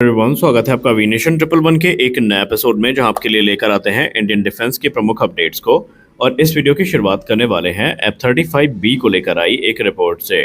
Everyone, स्वागत है आपका वीनेशन ट्रिपल वन के एक नए एपिसोड में, जहां आपके लिए लेकर आते हैं इंडियन डिफेंस की प्रमुख अपडेट्स को। और इस वीडियो की शुरुआत करने वाले हैं F-35B को लेकर आई एक रिपोर्ट से।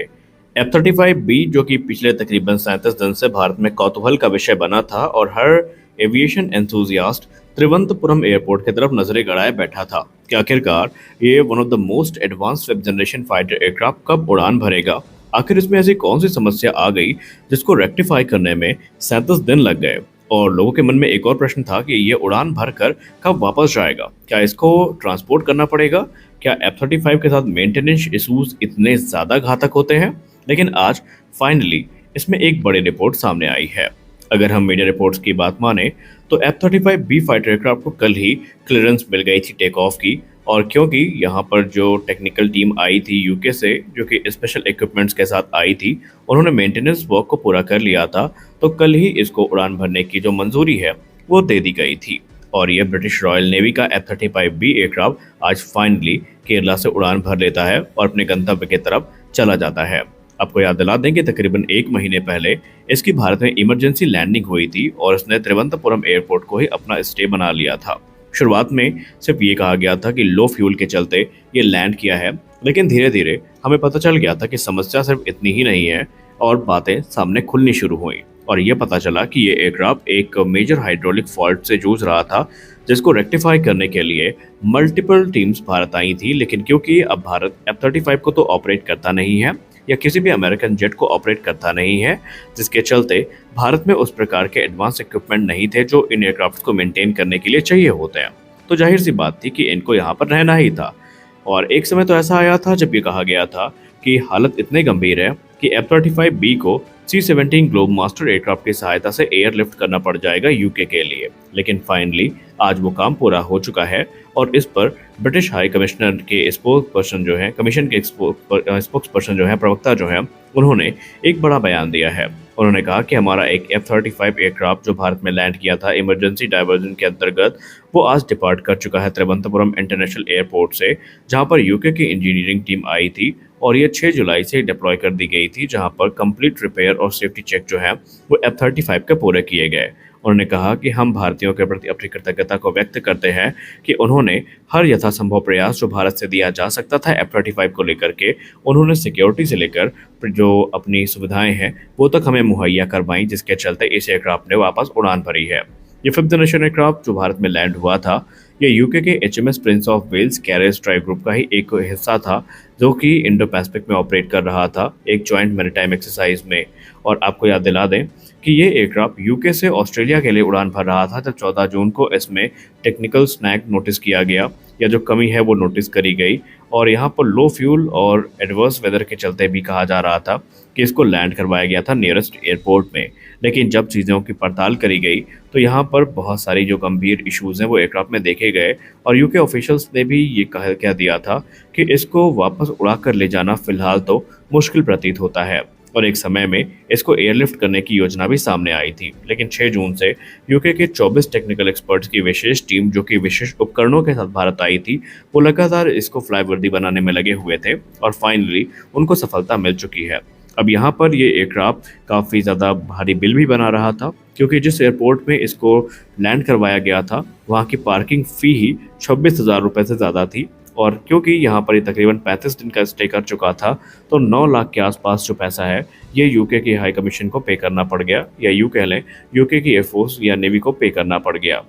F-35B जो कि पिछले तकरीबन 37 दिन से भारत में कौतूहल का विषय बना था और हर एविएशन एंथुजियास्ट त्रिवंतपुरम एयरपोर्ट की तरफ नजरें गड़ाए बैठा था कि आखिरकार ये one of the most advanced fifth generation fighter aircraft कब उड़ान भरेगा। आखिर इसमें ऐसी कौन सी समस्या आ गई जिसको रेक्टिफाई करने में 37 दिन लग गए। और लोगों के मन में एक और प्रश्न था कि ये उड़ान भरकर कब वापस जाएगा, क्या इसको ट्रांसपोर्ट करना पड़ेगा, क्या F-35 के साथ मेंटेनेंस इश्यूज इतने ज़्यादा घातक होते हैं। लेकिन आज फाइनली इसमें एक बड़ी रिपोर्ट सामने आई है। अगर हम मीडिया रिपोर्ट्स की बात माने तो F-35B फाइटर एयरक्राफ्ट को कल ही क्लियरेंस मिल गई थी टेक ऑफ की। और क्योंकि यहाँ पर जो टेक्निकल टीम आई थी यूके से, जो कि स्पेशल इक्विपमेंट्स के साथ आई थी, उन्होंने मेंटेनेंस वर्क को पूरा कर लिया था, तो कल ही इसको उड़ान भरने की जो मंजूरी है वो दे दी गई थी। और ये ब्रिटिश रॉयल नेवी का F-35B एयरक्राफ्ट आज फाइनली केरला से उड़ान भर लेता है और अपने गंतव्य की तरफ चला जाता है। आपको याद दिला दें कि तकरीबन 1 महीने पहले इसकी भारत में इमरजेंसी लैंडिंग हुई थी और उसने त्रिवंतपुरम एयरपोर्ट को ही अपना स्टे बना लिया था। शुरुआत में सिर्फ ये कहा गया था कि लो फ्यूल के चलते ये लैंड किया है, लेकिन धीरे धीरे हमें पता चल गया था कि समस्या सिर्फ इतनी ही नहीं है और बातें सामने खुलनी शुरू हुई। और ये पता चला कि ये एयरक्राफ्ट एक मेजर हाइड्रोलिक फॉल्ट से जूझ रहा था, जिसको रेक्टिफाई करने के लिए मल्टीपल टीम्स भारत आई थी। लेकिन क्योंकि अब भारत F-35 को तो ऑपरेट करता नहीं है या किसी भी अमेरिकन जेट को ऑपरेट करता नहीं है, जिसके चलते भारत में उस प्रकार के एडवांस इक्विपमेंट नहीं थे जो इन एयरक्राफ्ट को मेंटेन करने के लिए चाहिए होते हैं। तो जाहिर सी बात थी कि इनको यहाँ पर रहना ही था। और एक समय तो ऐसा आया था जब ये कहा गया था कि हालत इतनी गंभीर है कि F-35B को C-17 ग्लोब मास्टर एयरक्राफ्ट की सहायता से एयरलिफ्ट करना पड़ जाएगा यूके के लिए। लेकिन फाइनली आज वो काम पूरा हो चुका है और इस पर ब्रिटिश हाई कमिश्नर के स्पोक्स पर्सन जो है, कमीशन के स्पोक्स पर्सन जो है, प्रवक्ता जो है, उन्होंने एक बड़ा बयान दिया है। उन्होंने कहा कि हमारा एक F-35 एयरक्राफ्ट जो भारत में लैंड किया था इमरजेंसी डाइवर्जन के अंतर्गत, वो आज डिपार्ट कर चुका है त्रिवंतपुरम इंटरनेशनल एयरपोर्ट से, जहां पर यूके की इंजीनियरिंग टीम आई थी और ये 6 जुलाई से डिप्लॉय कर दी गई थी, जहां पर कंप्लीट रिपेयर और सेफ्टी चेक जो है वो F-35 के पूरे किए गए। उन्होंने कहा कि हम भारतीयों के प्रति अपनी कृतज्ञता को व्यक्त करते हैं कि उन्होंने हर यथासंभव प्रयास जो भारत से दिया जा सकता था F-35 को लेकर के, उन्होंने सिक्योरिटी से लेकर जो अपनी सुविधाएं हैं वो तक हमें मुहैया करवाई, जिसके चलते इस एयरक्राफ्ट ने वापस उड़ान भरी है। ये फिफ्थ जनरेशन एयरक्राफ्ट जो भारत में लैंड हुआ था, ये यूके के HMS Prince of Wales carrier strike group का ही एक हिस्सा था, जो कि इंडो पैसिफिक में ऑपरेट कर रहा था एक जॉइंट मैरीटाइम एक्सरसाइज में। और आपको याद दिला दें कि ये एयरक्राफ्ट यूके से ऑस्ट्रेलिया के लिए उड़ान भर रहा था जब 14 जून को इसमें टेक्निकल स्नैक नोटिस किया गया, या जो कमी है वो नोटिस करी गई। और यहाँ पर लो फ्यूल और एडवर्स वेदर के चलते भी कहा जा रहा था कि इसको लैंड करवाया गया था नियरेस्ट एयरपोर्ट में। लेकिन जब चीज़ों की पड़ताल करी गई तो यहाँ पर बहुत सारी जो गंभीर इश्यूज़ हैं वो एयरक्राफ्ट में देखे गए और यूके ऑफिशियल्स ने भी ये कह दिया था कि इसको वापस उड़ा कर ले जाना फ़िलहाल तो मुश्किल प्रतीत होता है। और एक समय में इसको एयरलिफ्ट करने की योजना भी सामने आई थी। लेकिन 6 जून से यूके के 24 टेक्निकल एक्सपर्ट्स की विशेष टीम जो कि विशेष उपकरणों के साथ भारत आई थी, वो लगातार इसको फ्लाईवर्दी बनाने में लगे हुए थे और फाइनली उनको सफलता मिल चुकी है। अब यहाँ पर ये एयरक्राफ्ट काफ़ी ज़्यादा भारी बिल भी बना रहा था, क्योंकि जिस एयरपोर्ट में इसको लैंड करवाया गया था वहाँ की पार्किंग फ़ी ही 26,000 रुपये से ज़्यादा थी। और क्योंकि यहाँ पर ये तकरीबन 35 दिन का स्टे कर चुका था, तो 9 लाख के आसपास जो पैसा है ये यूके की हाई कमीशन को पे करना पड़ गया, या यूँ कह लें यूके की एयरफोर्स या नेवी को पे करना पड़ गया।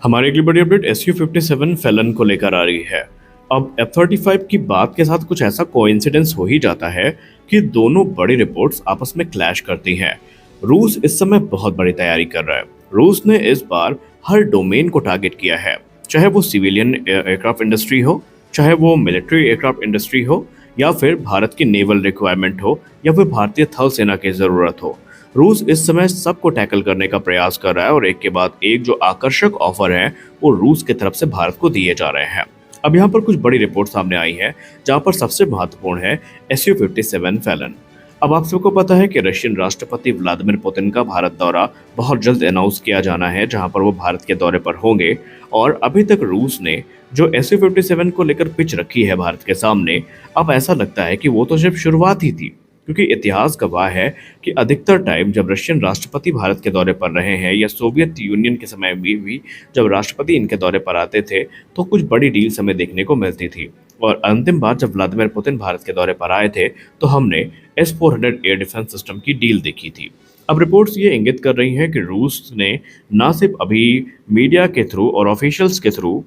हमारी अगली बड़ी अपडेट Su-57 फैलन को लेकर आ रही है। अब F-35 की बात के साथ कुछ ऐसा कोइंसिडेंस हो ही जाता है कि दोनों बड़ी रिपोर्ट्स आपस में क्लैश करती हैं। रूस इस समय बहुत बड़ी तैयारी कर रहा है। रूस ने इस बार हर डोमेन को टारगेट किया है, चाहे वो सिविलियन एयरक्राफ्ट इंडस्ट्री हो, चाहे वो मिलिट्री एयरक्राफ्ट इंडस्ट्री हो, या फिर भारत की नेवल रिक्वायरमेंट हो, या फिर भारतीय थल सेना की ज़रूरत हो। रूस इस समय सबको टैकल करने का प्रयास कर रहा है और एक के बाद एक जो आकर्षक ऑफर है वो रूस की तरफ से भारत को दिए जा रहे हैं। अब यहाँ पर कुछ बड़ी रिपोर्ट सामने आई है, जहाँ पर सबसे महत्वपूर्ण है Su-57 फैलन। अब आप सबको पता है कि रशियन राष्ट्रपति व्लादिमीर पुतिन का भारत दौरा बहुत जल्द अनाउंस किया जाना है, जहां पर वो भारत के दौरे पर होंगे। और अभी तक रूस ने जो Su-57 को लेकर पिच रखी है भारत के सामने, अब ऐसा लगता है कि वो तो सिर्फ शुरुआत ही थी, क्योंकि इतिहास गवाह है कि अधिकतर टाइम जब रशियन राष्ट्रपति भारत के दौरे पर रहे हैं या सोवियत यूनियन के समय में भी जब राष्ट्रपति इनके दौरे पर आते थे तो कुछ बड़ी डील्स हमें देखने को मिलती थी। और अंतिम बार जब व्लादिमीर पुतिन भारत के दौरे पर आए थे तो हमने S-400 एयर डिफेंस सिस्टम की डील देखी थी। अब रिपोर्ट्स ये इंगित कर रही हैं कि रूस ने न सिर्फ अभी मीडिया के थ्रू और ऑफिशियल्स के थ्रू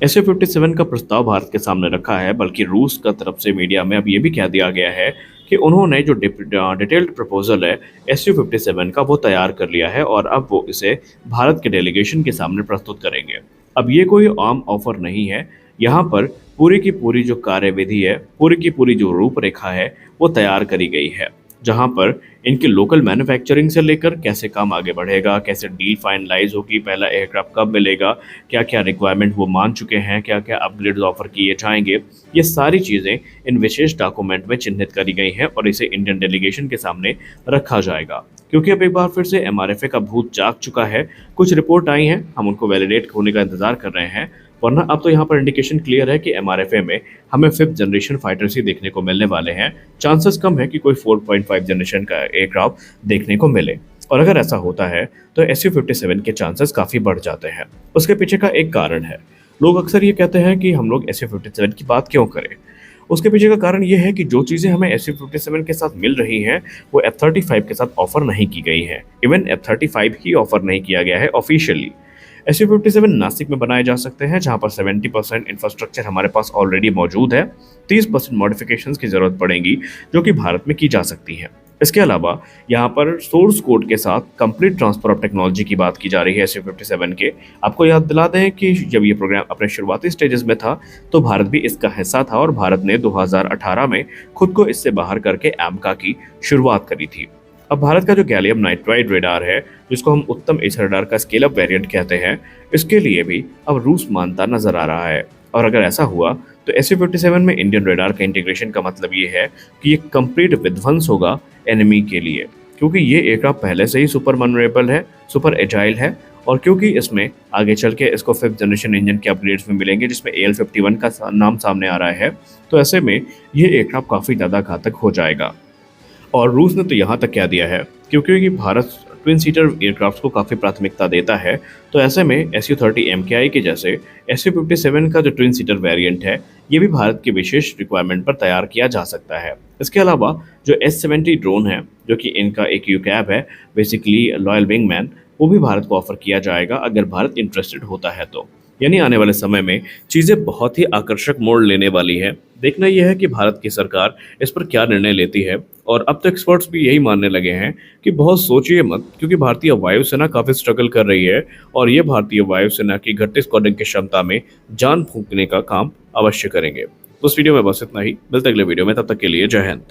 SU-57 का प्रस्ताव भारत के सामने रखा है, बल्कि रूस का तरफ से मीडिया में अब ये भी कह दिया गया है कि उन्होंने जो डिटेल्ड प्रपोजल है SU-57 का वो तैयार कर लिया है और अब वो इसे भारत के डेलीगेशन के सामने प्रस्तुत करेंगे। अब ये कोई आम ऑफर नहीं है, यहाँ पर पूरी की पूरी जो कार्यविधि है, पूरी की पूरी जो रूपरेखा है वो तैयार करी गई है, जहां पर इनके लोकल मैन्युफैक्चरिंग से लेकर कैसे काम आगे बढ़ेगा, कैसे डील फाइनलाइज होगी, पहला एयरक्राफ्ट कब मिलेगा, क्या क्या रिक्वायरमेंट वो मान चुके हैं, क्या क्या अपग्रेड्स ऑफर किए जाएंगे, ये सारी चीज़ें इन विशेष डॉक्यूमेंट में चिन्हित करी गई हैं और इसे इंडियन डेलीगेशन के सामने रखा जाएगा। क्योंकि अब एक बार फिर से MRFA का भूत जाग चुका है, कुछ रिपोर्ट आई हैं, हम उनको वैलिडेट होने का इंतजार कर रहे हैं, वरना अब तो यहाँ पर इंडिकेशन क्लियर है कि MRFA में हमें 5th जनरेशन फाइटर्स ही देखने को मिलने वाले हैं। चांसेस कम है कि कोई 4.5 जनरेशन का एयरक्राफ्ट देखने को मिले, और अगर ऐसा होता है तो SU-57 के चांसेस काफ़ी बढ़ जाते हैं। उसके पीछे का एक कारण है, लोग अक्सर ये कहते हैं कि हम लोग SU-57 की बात क्यों करें। उसके पीछे का कारण ये है कि जो चीज़ें हमें SU-57 के साथ मिल रही हैं वो F-35 के साथ ऑफर नहीं की गई हैं। इवन F-35 ही ऑफर नहीं किया गया है ऑफिशियली। SU-57 नासिक में बनाए जा सकते हैं, जहां पर 70% इंफ्रास्ट्रक्चर हमारे पास ऑलरेडी मौजूद है। 30% मॉडिफिकेशंस की ज़रूरत पड़ेगी जो कि भारत में की जा सकती हैं। इसके अलावा यहाँ पर सोर्स कोड के साथ कंप्लीट ट्रांसफर ऑफ टेक्नोलॉजी की बात की जा रही है SU-57 के। आपको याद दिला दें कि जब ये प्रोग्राम अपने शुरुआती स्टेजेस में था तो भारत भी इसका हिस्सा था और भारत ने 2018 में खुद को इससे बाहर करके AMCA की शुरुआत करी थी। अब भारत का जो गैलियम नाइट्राइड रेडार है, जिसको हम उत्तम एस रेडार का स्केल अप वेरिएंट कहते हैं, इसके लिए भी अब रूस मानता नजर आ रहा है। और अगर ऐसा हुआ तो SU-57 में इंडियन रेडार का इंटीग्रेशन का मतलब ये है कि ये कंप्लीट विध्वंस होगा एनिमी के लिए, क्योंकि ये एयरक्राफ्ट पहले से ही सुपर मनरेबल है, सुपर एजाइल है, और क्योंकि इसमें आगे चल के इसको 5th जनरेशन इंजन के अपग्रेड्स में मिलेंगे जिसमें AL-51 का नाम सामने आ रहा है, तो ऐसे में ये एयरक्राफ्ट काफ़ी ज़्यादा घातक हो जाएगा। और रूस ने तो यहाँ तक कह दिया है क्योंकि भारत ट्विन सीटर एयरक्राफ्ट को काफ़ी प्राथमिकता देता है, तो ऐसे में SU-30 MKI के जैसे SU-57 का जो ट्विन सीटर वेरिएंट है ये भी भारत के विशेष रिक्वायरमेंट पर तैयार किया जा सकता है। इसके अलावा जो S-70 ड्रोन है, जो कि इनका एक UCAV है, बेसिकली लॉयल विंगमैन, वो भी भारत को ऑफर किया जाएगा अगर भारत इंटरेस्टेड होता है तो। यानी आने वाले समय में चीज़ें बहुत ही आकर्षक मोड़ लेने वाली है। देखना यह है कि भारत की सरकार इस पर क्या निर्णय लेती है, और अब तो एक्सपर्ट्स भी यही मानने लगे हैं कि बहुत सोचिए मत, क्योंकि भारतीय वायुसेना काफ़ी स्ट्रगल कर रही है और ये भारतीय वायुसेना की घटती स्क्वाड्रन की क्षमता में जान फूंकने का काम अवश्य करेंगे। तो इस वीडियो में बस इतना ही, मिलते अगले वीडियो में, तब तक के लिए जय हिंद।